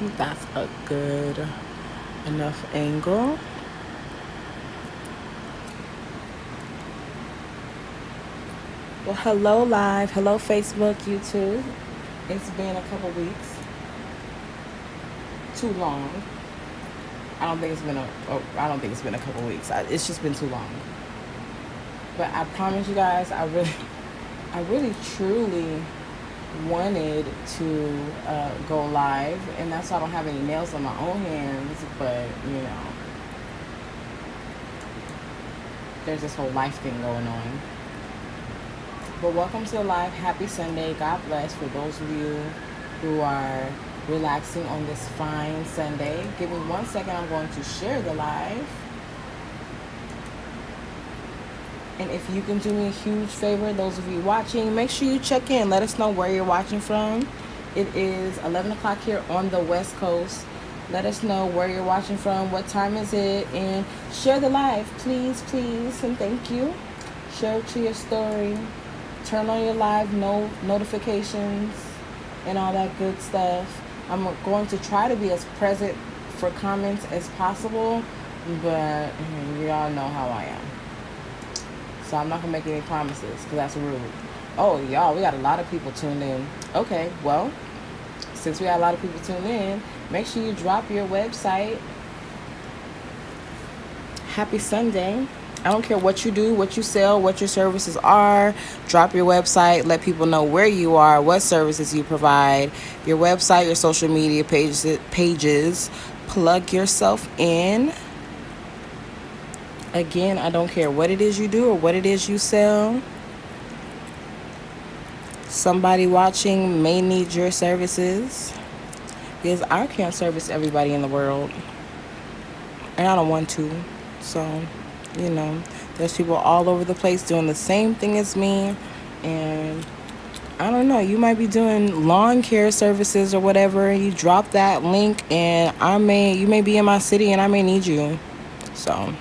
That's a good enough angle. Well, hello live, hello Facebook, YouTube. It's been a couple weeks. Too long. I don't think it's been a couple weeks. It's just been too long. But I promise you guys, I really truly wanted to go live, and that's why I don't have any nails on my own hands. But there's this whole life thing going on. But welcome to the live. Happy Sunday. God bless for those of you who are relaxing on this fine Sunday. Give me 1 second. I'm going to share the live. And if you can do me a huge favor, those of you watching, make sure you check in. Let us know where you're watching from. It is 11 o'clock here on the West Coast. Let us know where you're watching from, what time is it, and share the live, please, please, and thank you. Share it to your story. Turn on your live notifications and all that good stuff. I'm going to try to be as present for comments as possible, but y'all know how I am. So I'm not going to make any promises because that's rude. Oh, y'all, we got a lot of people tuned in. Okay, well, since we got a lot of people tuned in, make sure you drop your website. Happy Sunday. I don't care what you do, what you sell, what your services are. Drop your website. Let people know where you are, what services you provide, your website, your social media pages. Plug yourself in. Again, I don't care what it is you do or what it is you sell. Somebody watching may need your services because I can't service everybody in the world. And I don't want to. So, there's people all over the place doing the same thing as me. And I don't know, you might be doing lawn care services or whatever. You drop that link and you may be in my city and I may need you. So,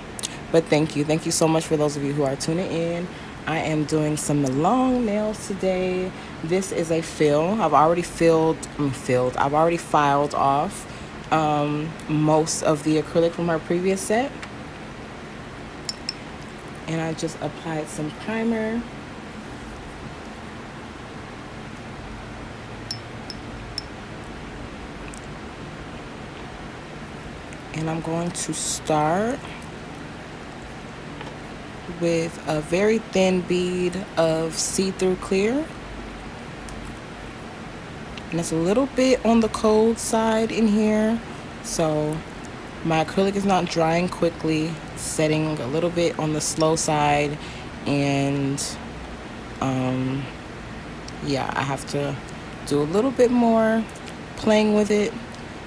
but thank you. Thank you so much for those of you who are tuning in. I am doing some long nails today. This is a fill. I've already I've already filed off most of the acrylic from our previous set. And I just applied some primer. And I'm going to start with a very thin bead of see-through clear. And it's a little bit on the cold side in here. So my acrylic is not drying quickly. It's setting a little bit on the slow side. And I have to do a little bit more playing with it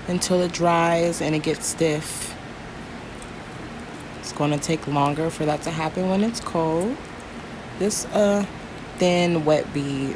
until it dries and it gets stiff. It's going to take longer for that to happen when it's cold. This thin wet bead.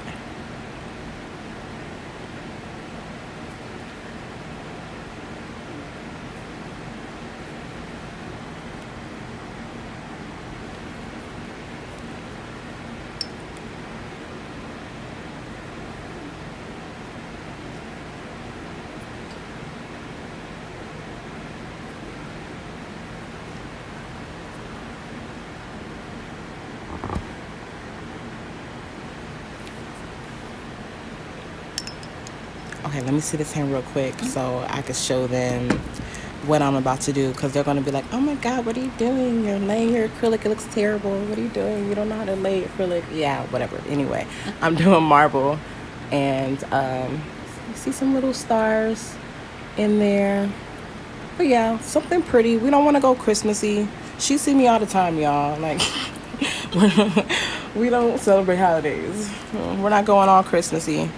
Okay, let me see this hand real quick so I can show them what I'm about to do, because they're going to be like, oh my God, what are you doing? You're laying your acrylic. It looks terrible. What are you doing? You don't know how to lay acrylic. Yeah, whatever. Anyway, I'm doing marble, and you see some little stars in there. But yeah, something pretty. We don't want to go Christmassy. She see me all the time, y'all. Like, we don't celebrate holidays. We're not going all Christmassy.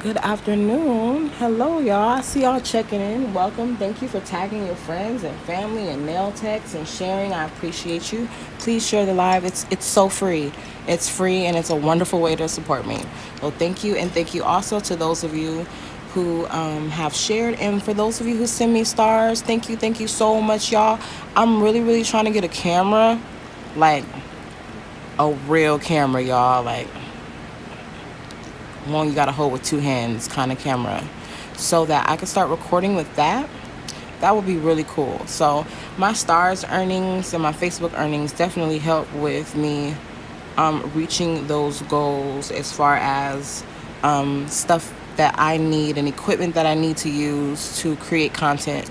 Good afternoon. Hello, y'all. I see y'all checking in. Welcome. Thank you for tagging your friends and family and nail techs and sharing. I appreciate you. Please share the live. It's so free. It's free and it's a wonderful way to support me. So thank you, and thank you also to those of you who have shared, and for those of you who send me stars, thank you so much, y'all. I'm really trying to get a camera, like a real camera, y'all. Like one you gotta hold with two hands kind of camera, so that I can start recording with that. That would be really cool. So my stars earnings and my Facebook earnings definitely help with me reaching those goals as far as stuff that I need and equipment that I need to use to create content.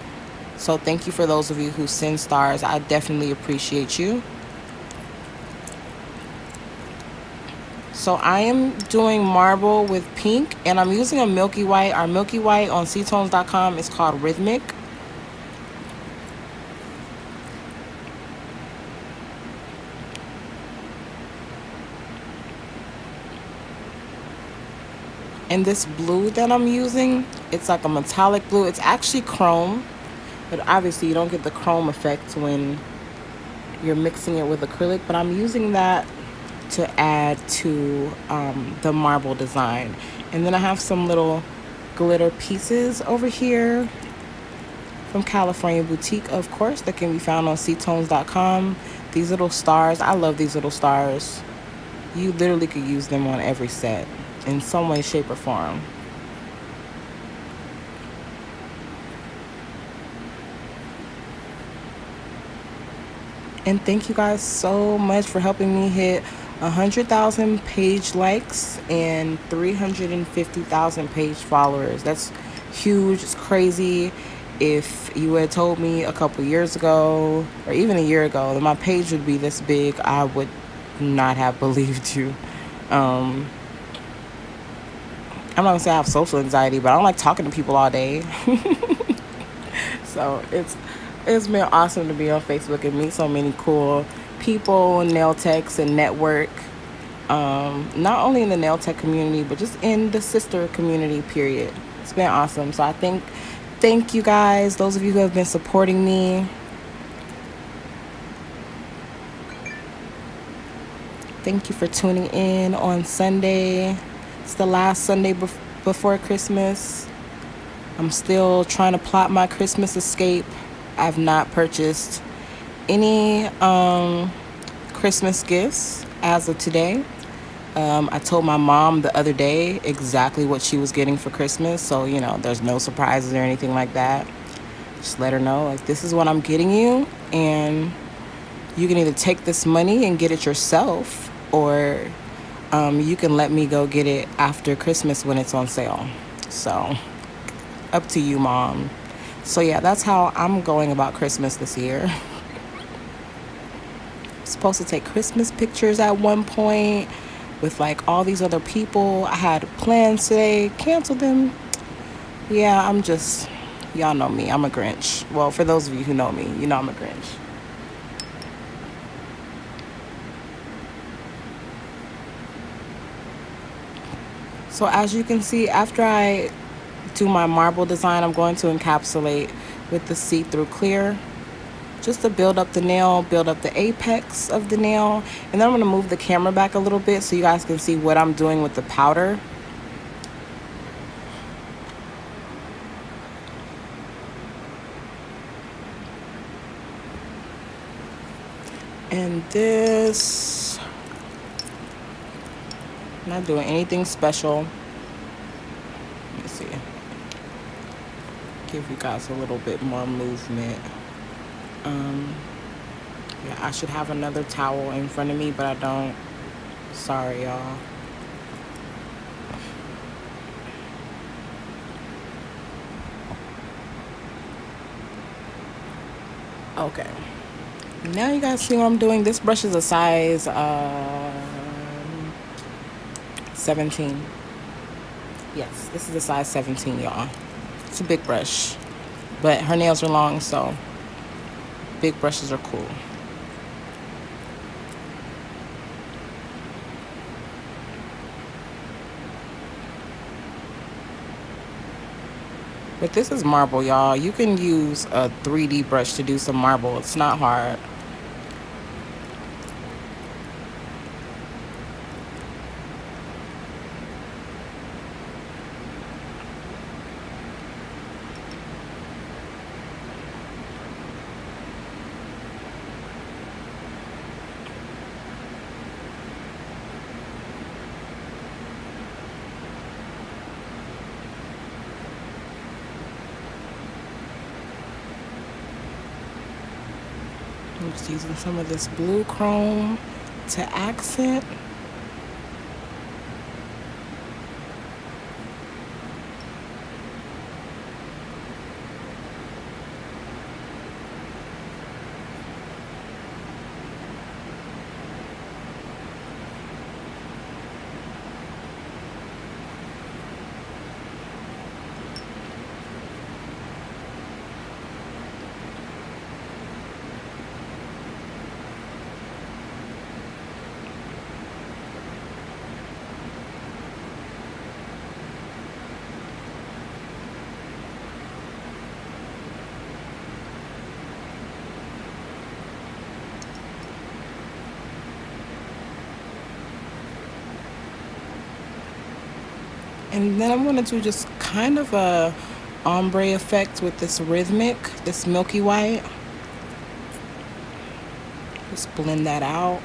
So thank you for those of you who send stars. I definitely appreciate you. So I am doing marble with pink, and I'm using a milky white. Our milky white on ctones.com is called Rhythmic. And this blue that I'm using, it's like a metallic blue. It's actually chrome, but obviously you don't get the chrome effect when you're mixing it with acrylic. But I'm using that to add to the marble design. And then I have some little glitter pieces over here from California Boutique, of course, that can be found on ctones.com. These little stars, I love these little stars. You literally could use them on every set in some way, shape, or form. And thank you guys so much for helping me hit 100,000 page likes and 350,000 page followers. That's huge. It's crazy. If you had told me a couple years ago or even a year ago that my page would be this big, I would not have believed you. I'm not gonna say I have social anxiety, but I don't like talking to people all day. So it's been awesome to be on Facebook and meet so many cool people, nail techs, and network. Not only in the nail tech community, but just in the sister community, period. It's been awesome. So I thank you guys, those of you who have been supporting me. Thank you for tuning in on Sunday. It's the last Sunday before Christmas. I'm still trying to plot my Christmas escape. I've not purchased any Christmas gifts as of today. I told my mom the other day exactly what she was getting for Christmas. So, there's no surprises or anything like that. Just let her know, like, this is what I'm getting you. And you can either take this money and get it yourself, or you can let me go get it after Christmas when it's on sale. So, up to you, Mom. So, yeah, that's how I'm going about Christmas this year. I'm supposed to take Christmas pictures at one point with, like, all these other people. I had plans today, canceled them. Yeah, y'all know me. I'm a Grinch. Well, for those of you who know me, you know I'm a Grinch. So as you can see, after I do my marble design, I'm going to encapsulate with the see-through clear just to build up the nail, build up the apex of the nail. And then I'm going to move the camera back a little bit so you guys can see what I'm doing with the powder. And this, I'm not doing anything special. Let me see. Give you guys a little bit more movement. Yeah, I should have another towel in front of me, but I don't. Sorry, y'all. Okay. Now you guys see what I'm doing. This brush is a size 17. Yes, this is a size 17, y'all. It's a big brush, but her nails are long, so big brushes are cool. But this is marble, y'all. You can use a 3D brush to do some marble. It's not hard. I'm just using some of this blue chrome to accent. And then I'm going to do just kind of a ombre effect with this rhythmic, this milky white. Just blend that out.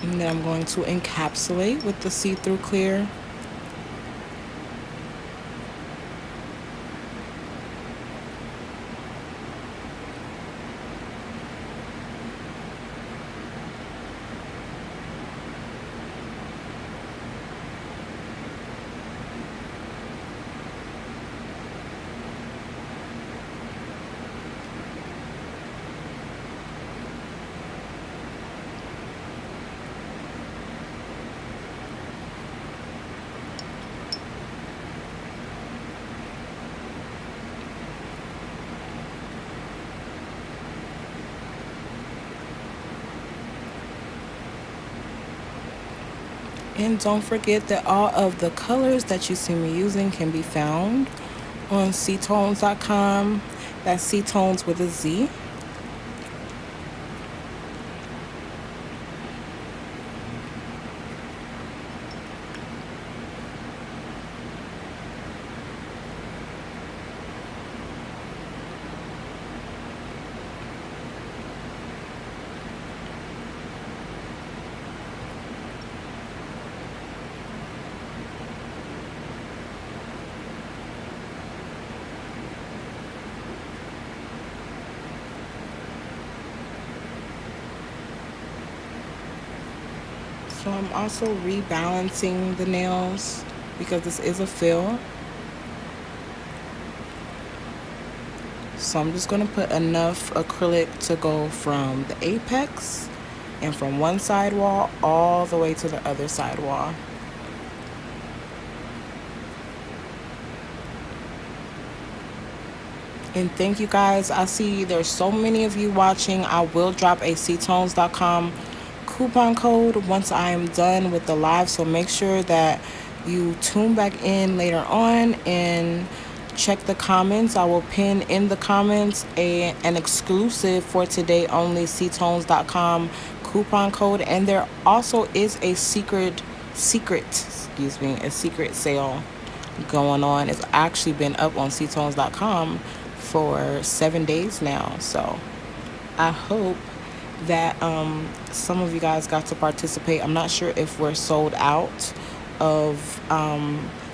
And then I'm going to encapsulate with the see-through clear. And don't forget that all of the colors that you see me using can be found on ctones.com. That's ctones with a Z. So I'm also rebalancing the nails because this is a fill. So I'm just going to put enough acrylic to go from the apex and from one side wall all the way to the other side wall. And thank you guys. I see there's so many of you watching. I will drop a ctones.com coupon code once I am done with the live, so make sure that you tune back in later on and check the comments. I will pin in the comments an exclusive for today only ctones.com coupon code, and there also is a secret sale going on. It's actually been up on ctones.com for 7 days now, so I hope that some of you guys got to participate. I'm not sure if we're sold out of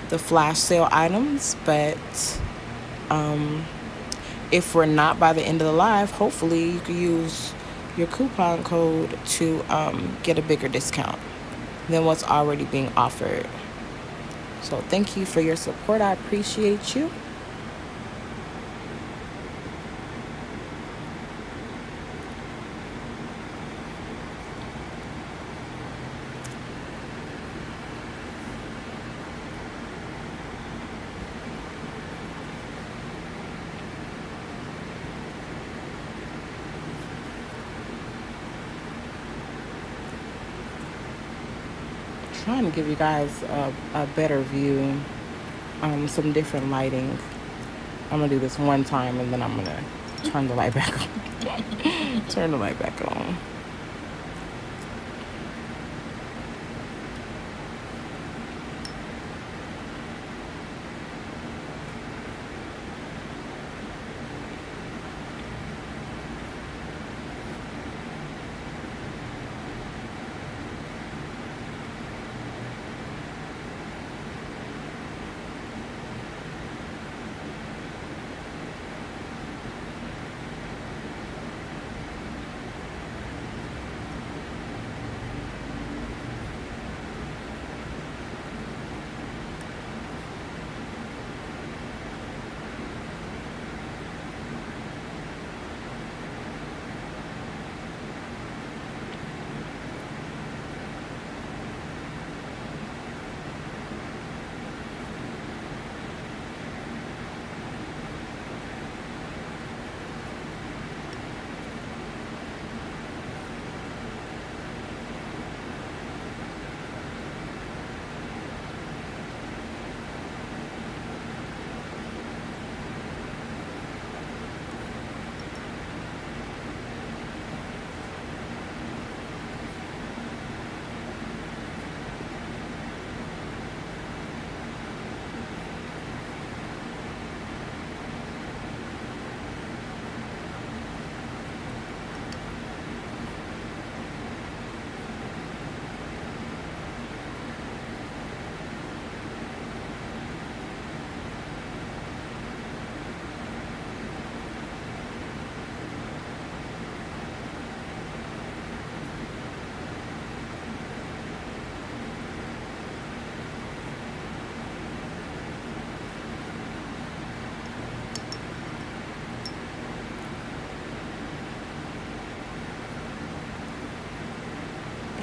the flash sale items, but if we're not by the end of the live, hopefully you can use your coupon code to get a bigger discount than what's already being offered. So thank you for your support. I appreciate you. Trying to give you guys a better view, some different lighting. I'm gonna do this one time and then I'm gonna turn the light back on. Turn the light back on.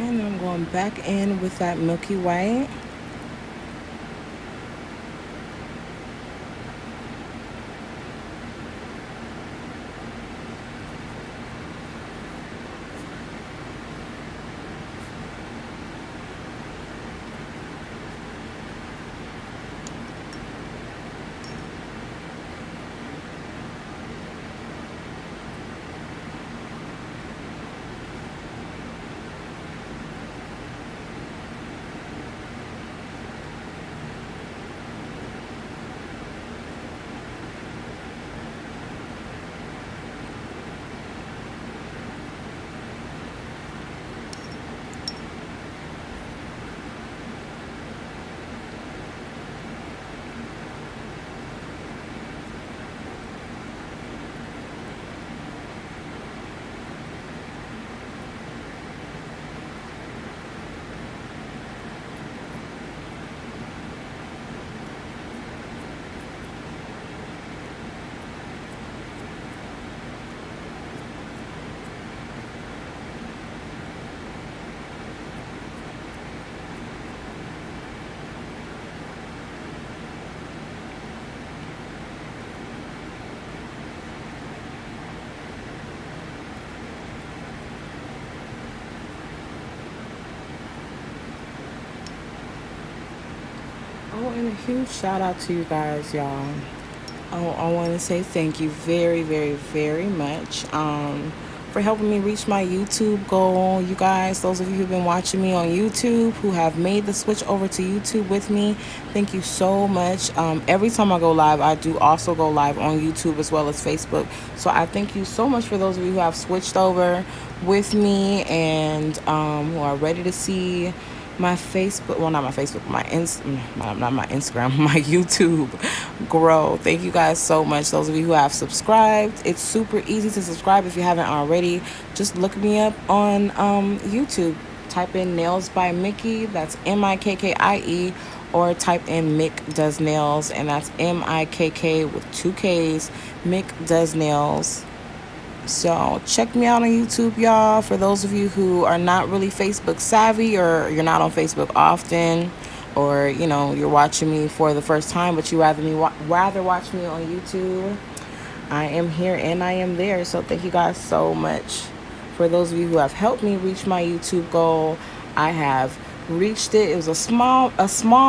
And I'm going back in with that milky white. Oh, and a huge shout out to you guys, y'all. I want to say thank you very, very, very much for helping me reach my YouTube goal. You guys, those of you who've been watching me on YouTube, who have made the switch over to YouTube with me, thank you so much. Every time I go live, I do also go live on YouTube as well as Facebook. So I thank you so much for those of you who have switched over with me and who are ready to see my Facebook, well, not my Facebook, not my Instagram, my YouTube grow. Thank you guys so much. Those of you who have subscribed, it's super easy to subscribe if you haven't already. Just look me up on YouTube. Type in Nails by Mickey, that's Mikkie, or type in Mick Does Nails, and that's Mikk with 2 Ks. Mick Does Nails. So check me out on YouTube, y'all. For those of you who are not really Facebook savvy, or you're not on Facebook often, or you're watching me for the first time, but you rather watch me on YouTube, I am here and I am there. So thank you guys so much. For those of you who have helped me reach my YouTube goal, I have reached it. It was a small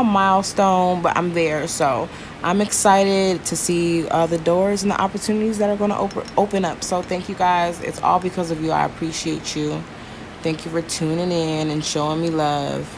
milestone, but I'm there. So I'm excited to see the doors and the opportunities that are going to open up. So thank you guys. It's all because of you. I appreciate you. Thank you for tuning in and showing me love.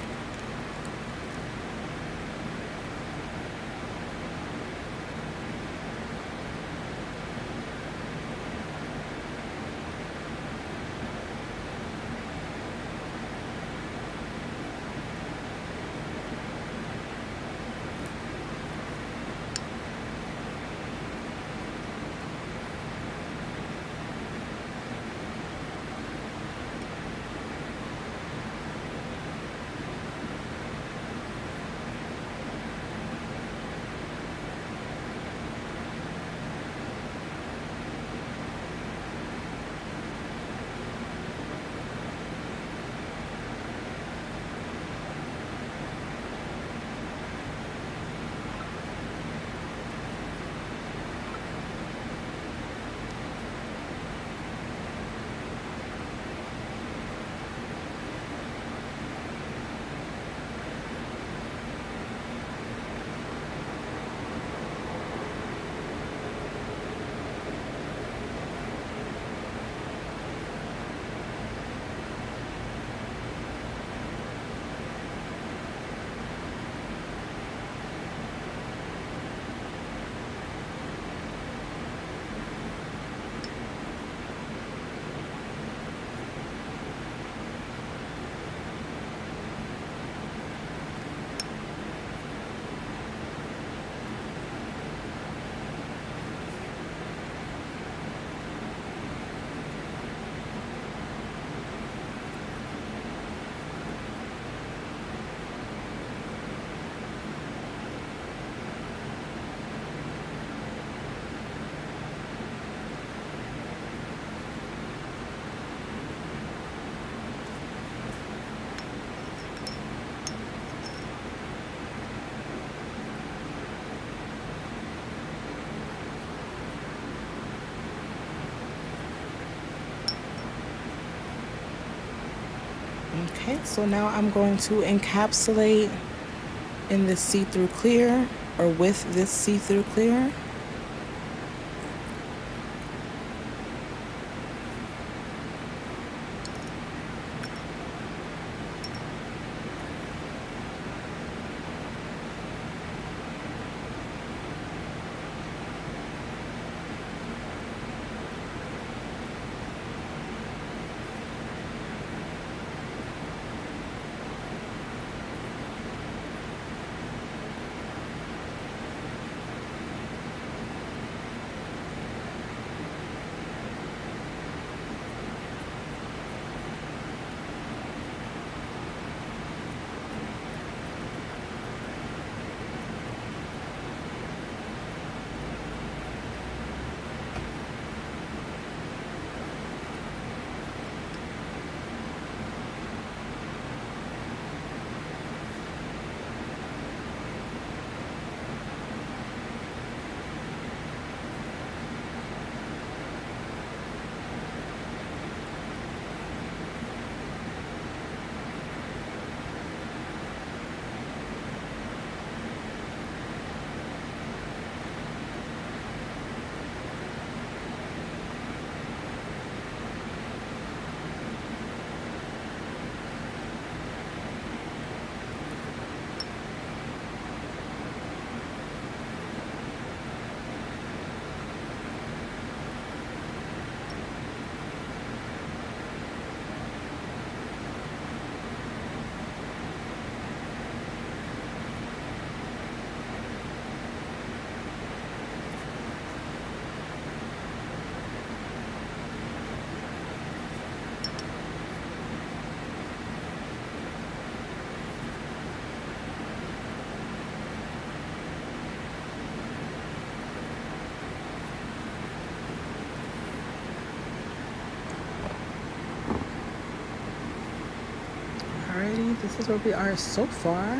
Okay, so now I'm going to encapsulate in this see-through clear, or with this see-through clear. Alrighty, this is where we are so far.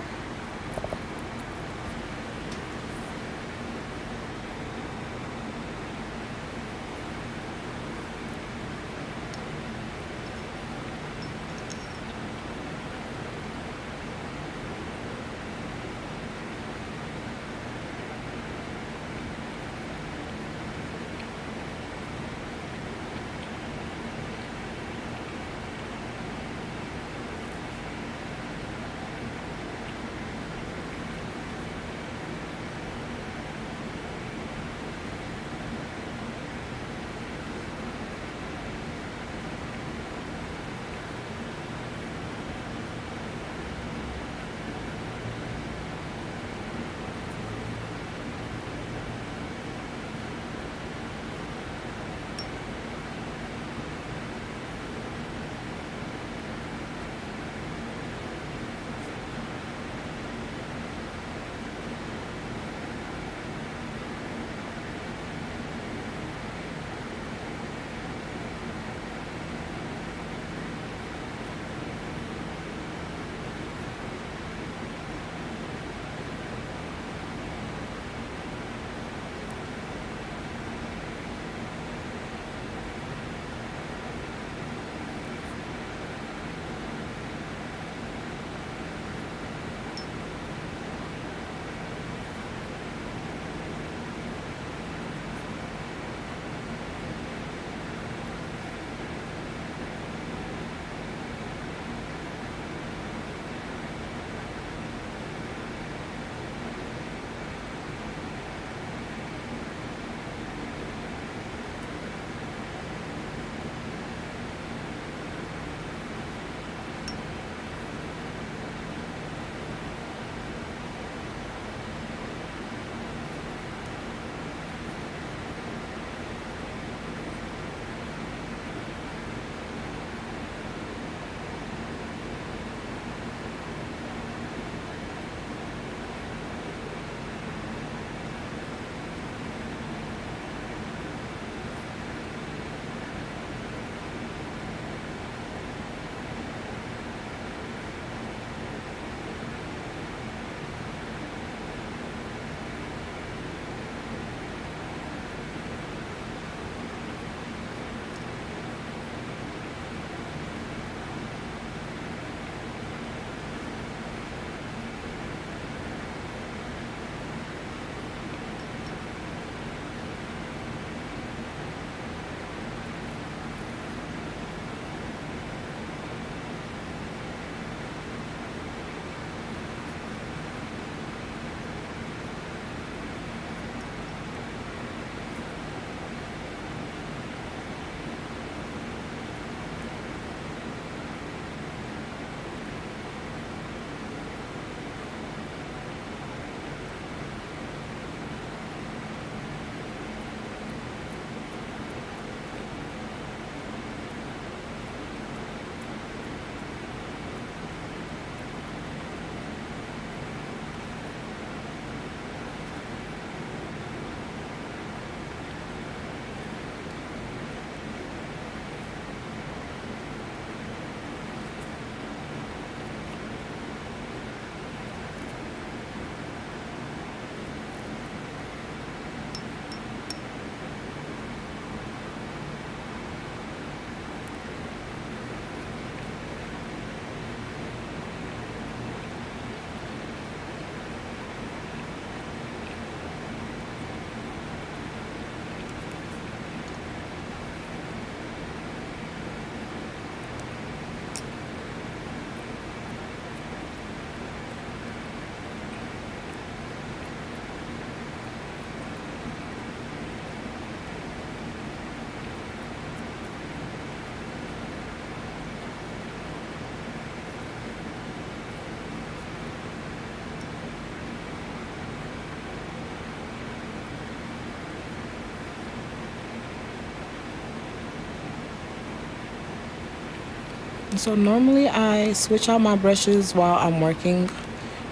So normally I switch out my brushes while I'm working.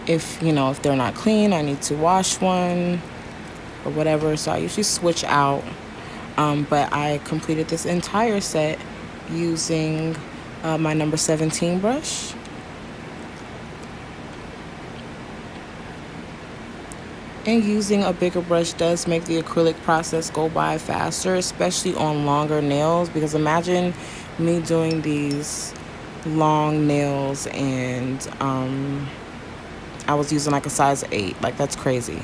If if they're not clean, I need to wash one or whatever. So I usually switch out. But I completed this entire set using my number 17 brush. And using a bigger brush does make the acrylic process go by faster, especially on longer nails. Because imagine me doing these long nails and I was using like a size 8. Like, that's crazy.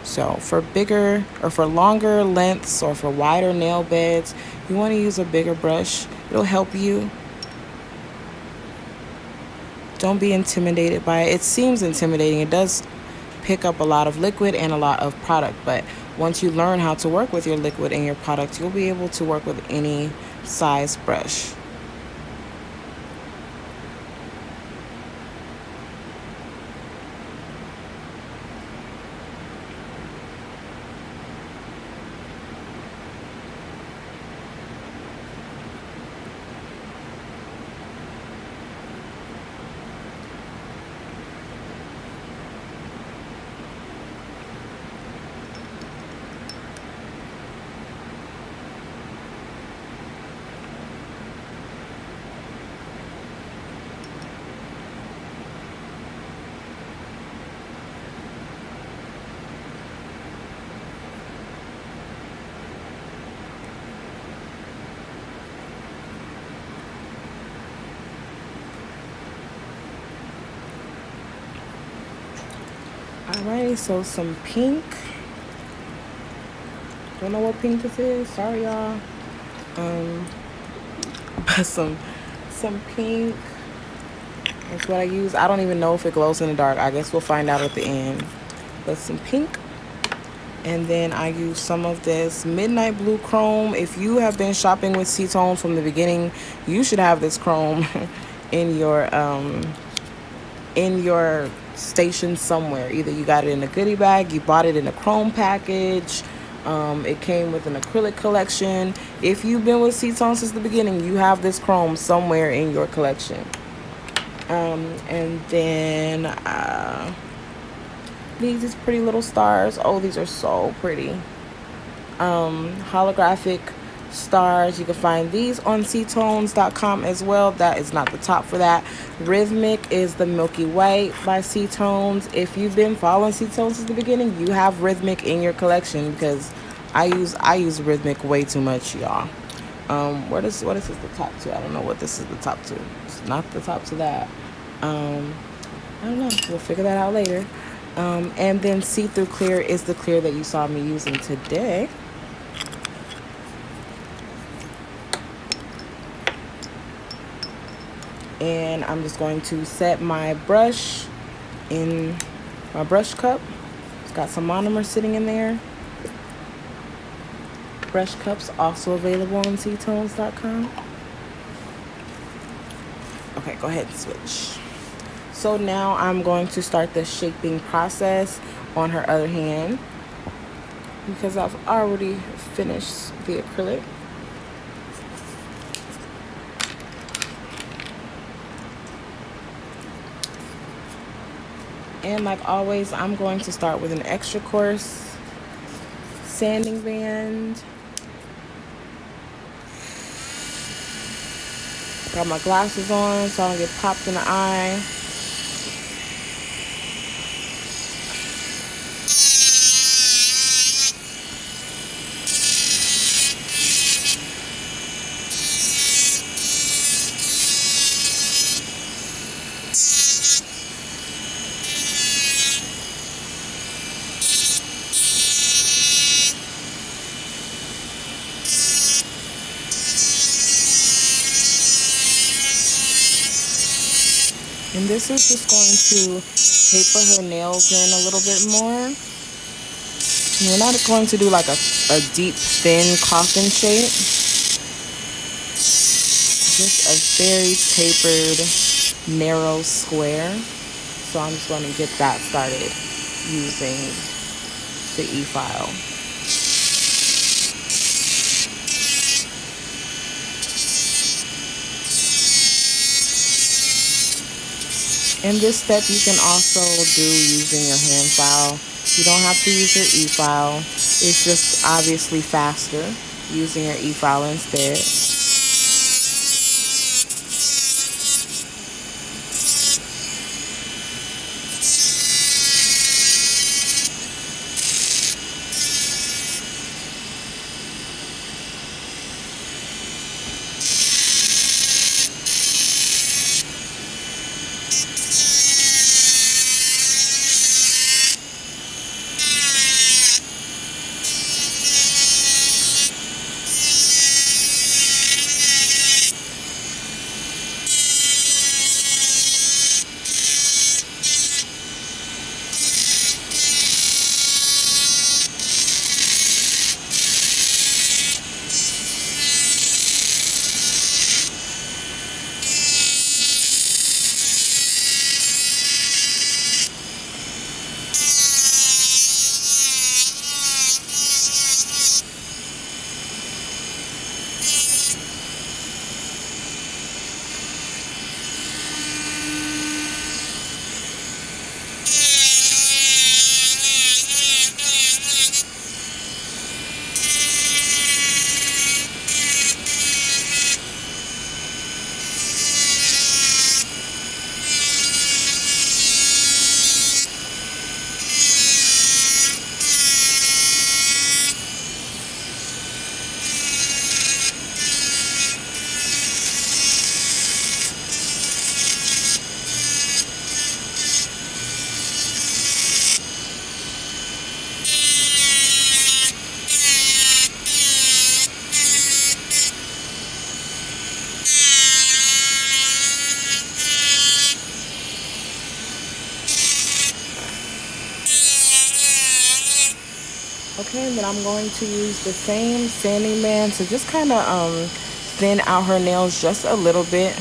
So for bigger or for longer lengths or for wider nail beds, you want to use a bigger brush. It'll help you. Don't be intimidated by it. It seems intimidating. It does pick up a lot of liquid and a lot of product, but once you learn how to work with your liquid and your product, you'll be able to work with any size brush. Alrighty, so some pink. Don't know what pink this is. Sorry, y'all. But some pink. That's what I use. I don't even know if it glows in the dark. I guess we'll find out at the end. But some pink. And then I use some of this midnight blue chrome. If you have been shopping with C-Tone from the beginning, you should have this chrome in your station somewhere. Either you got it in a goodie bag, you bought it in a chrome package. It came with an acrylic collection. If you've been with C-Tone since the beginning, you have this chrome somewhere in your collection. And then these pretty little stars. Oh, these are so pretty. Holographic stars. You can find these on ctones.com as well. That is not the top for that. Rhythmic is the Milky White by C-Tones. If you've been following C-Tones since the beginning, you have Rhythmic in your collection, because I use Rhythmic way too much, y'all. What is this the top to? I don't know what this is the top to. It's not the top to that. I don't know. We'll figure that out later. And then See-Through Clear is the clear that you saw me using today. And I'm just going to set my brush in my brush cup. It's got some monomer sitting in there. Brush cups also available on ctones.com. Okay, go ahead and switch. So now I'm going to start the shaping process on her other hand, because I've already finished the acrylic. And like always, I'm going to start with an extra coarse sanding band. Got my glasses on so I don't get popped in the eye. And this is just going to taper her nails in a little bit more. And we're not going to do like a deep, thin coffin shape. Just a very tapered, narrow square. So I'm just going to get that started using the E-file. And this step you can also do using your hand file. You don't have to use your e-file. It's just obviously faster using your e-file instead. Okay, and then I'm going to use the same sanding band to just kind of thin out her nails just a little bit.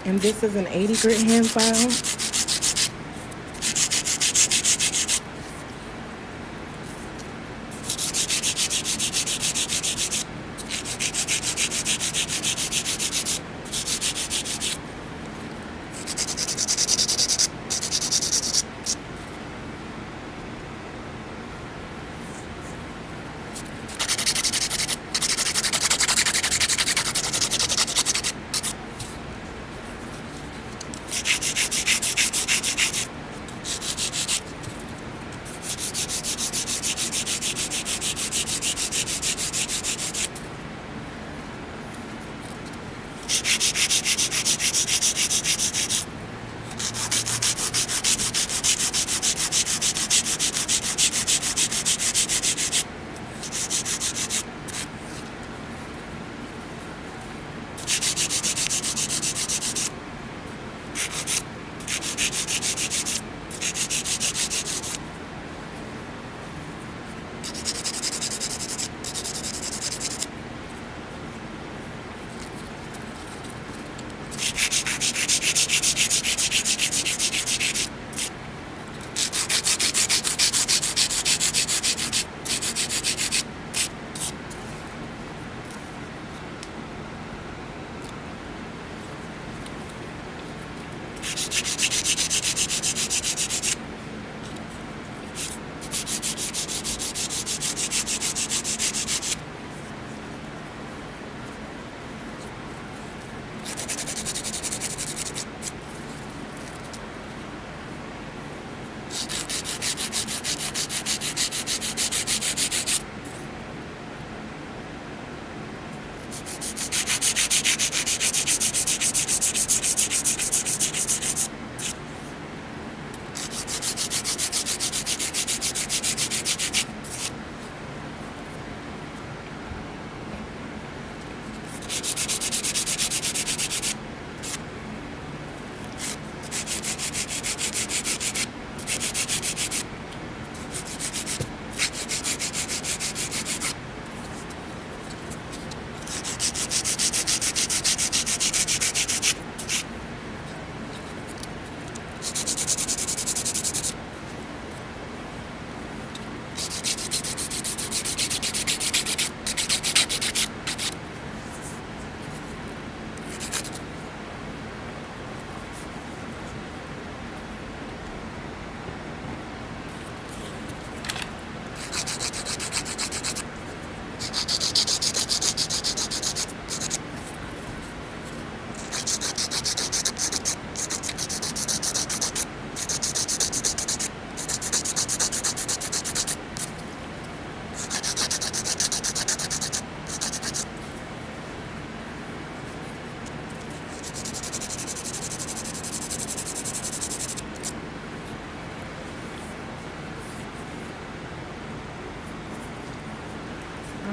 And this is an 80 grit hand file.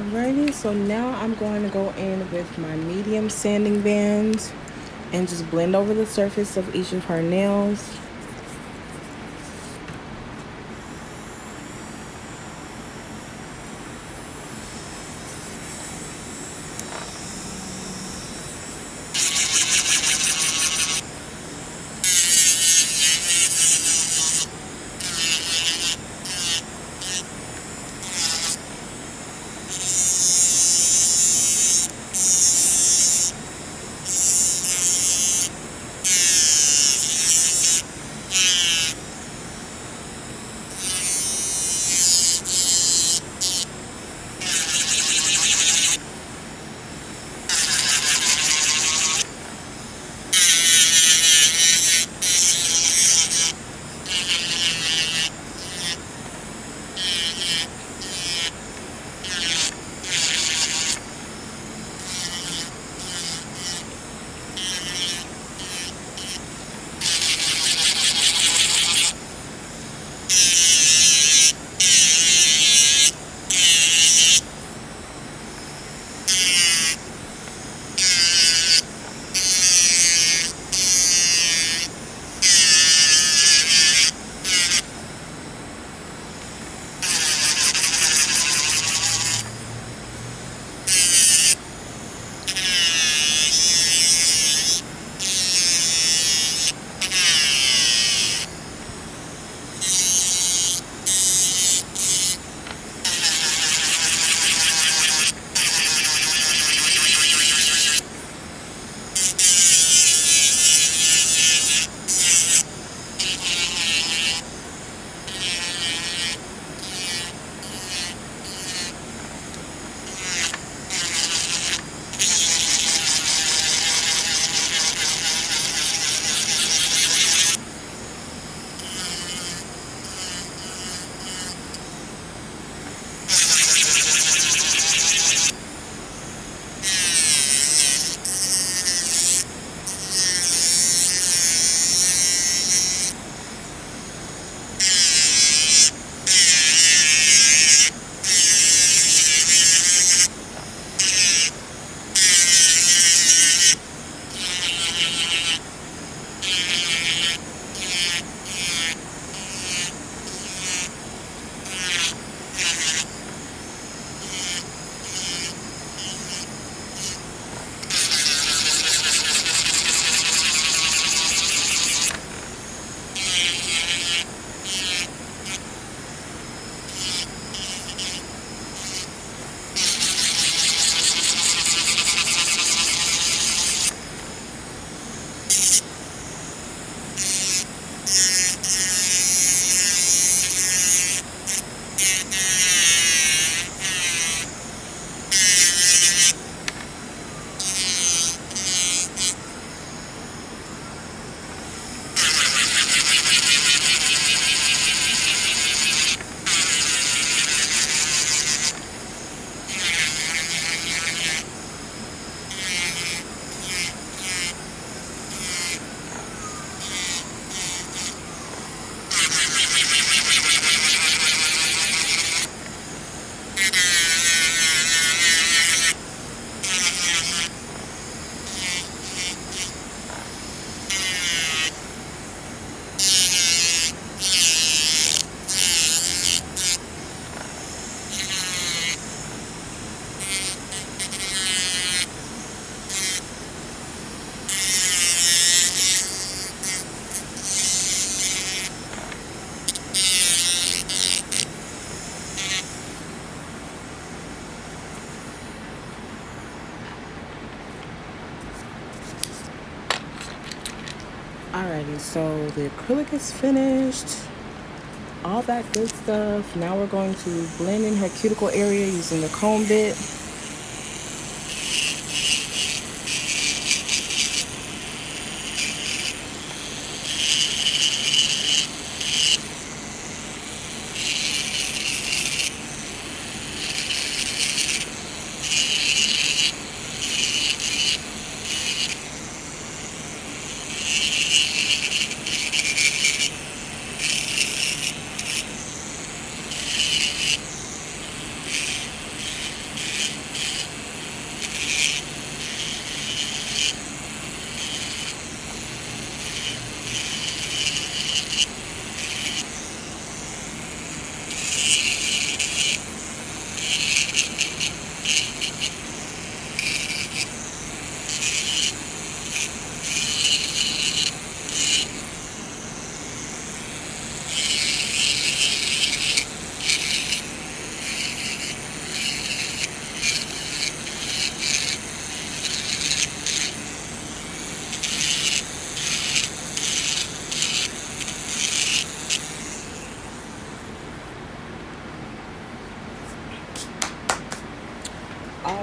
Alrighty, so now I'm going to go in with my medium sanding bands and just blend over the surface of each of her nails. Alrighty, so the acrylic is finished. All that good stuff. Now we're going to blend in her cuticle area using the comb bit.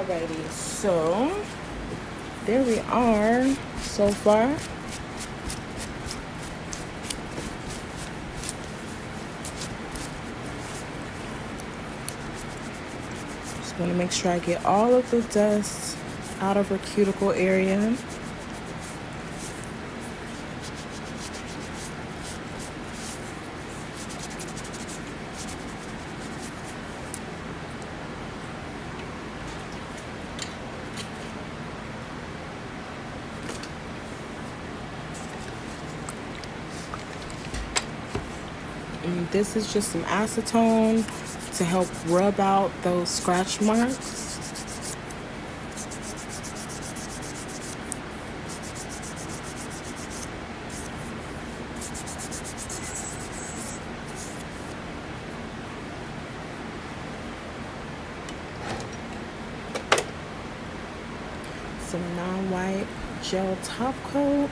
Alrighty, so there we are so far. Just want to make sure I get all of the dust out of her cuticle area. And this is just some acetone to help rub out those scratch marks. Some non-white gel top coat.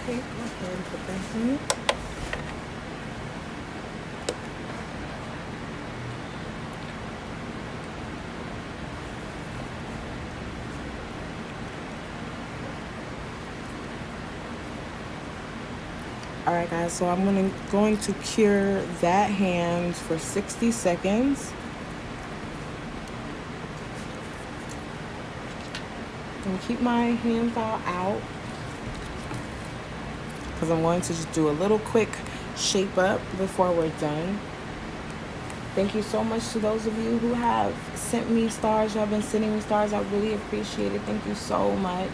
Okay, go ahead and put that in. Alright guys, so I'm going to cure that hand for 60 seconds. And keep my hand file out, because I'm going to just do a little quick shape up before we're done. Thank you so much to those of you who have sent me stars. You have been sending me stars. I really appreciate it. Thank you so much.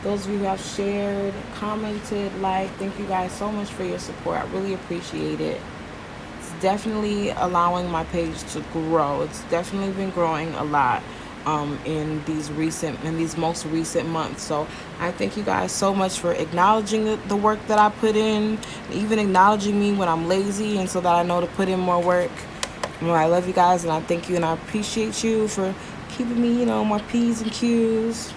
Those of you who have shared, commented, liked, thank you guys so much for your support. I really appreciate it. It's definitely allowing my page to grow. It's definitely been growing a lot in these most recent months. So I thank you guys so much for acknowledging the work that I put in, even acknowledging me when I'm lazy, and so that I know to put in more work. I love you guys, and I thank you, and I appreciate you for keeping me, my P's and Q's.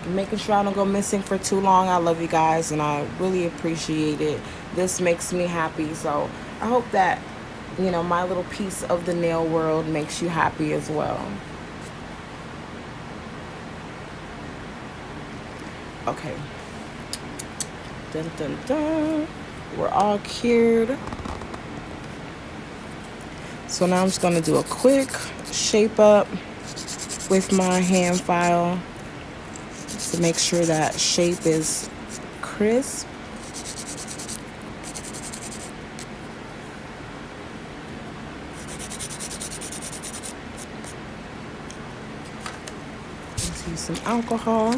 making sure I don't go missing for too long. I love you guys and I really appreciate it. This makes me happy. So I hope that, my little piece of the nail world makes you happy as well. Okay. Dun dun dun. We're all cured. So now I'm just going to do a quick shape up with my hand file to make sure that shape is crisp. Let's use some alcohol.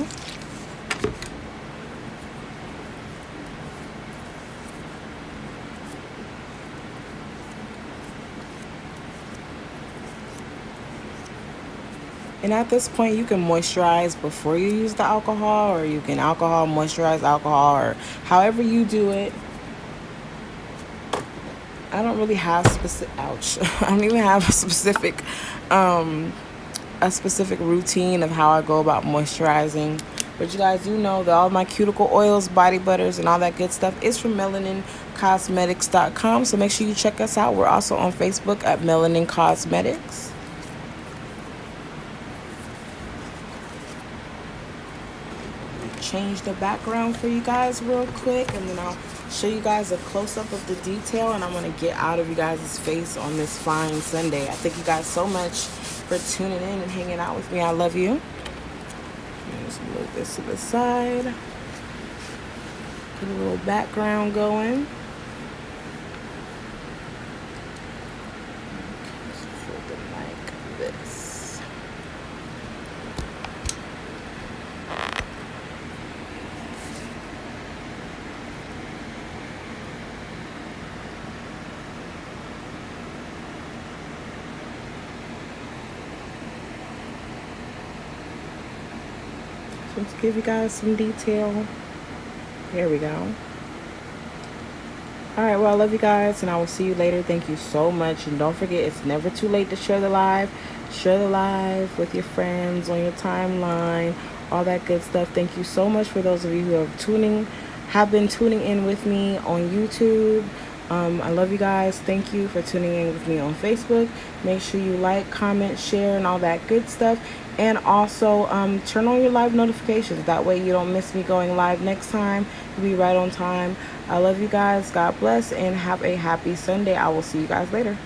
And at this point, you can moisturize before you use the alcohol, or you can moisturize alcohol, or however you do it. I don't really have I don't even have a specific routine of how I go about moisturizing. But you guys do know that all my cuticle oils, body butters, and all that good stuff is from melaниncosmetics.com. So make sure you check us out. We're also on Facebook at Melanin Cosmetics. Change the background for you guys real quick, and then I'll show you guys a close-up of the detail, and I'm going to get out of you guys' face on this fine Sunday. I thank you guys so much for tuning in and hanging out with me. I love you. Just move this to the side. Get a little background going. Just fold it like this. Just to give you guys some detail. There we go. Alright, well, I love you guys, and I will see you later. Thank you so much. And don't forget, it's never too late to share the live. Share the live with your friends, on your timeline, all that good stuff. Thank you so much for those of you who have been tuning in with me on YouTube. I love you guys. Thank you for tuning in with me on Facebook. Make sure you like, comment, share, and all that good stuff. And also turn on your live notifications. That way you don't miss me going live next time. You'll be right on time. I love you guys. God bless, and have a happy Sunday. I will see you guys later.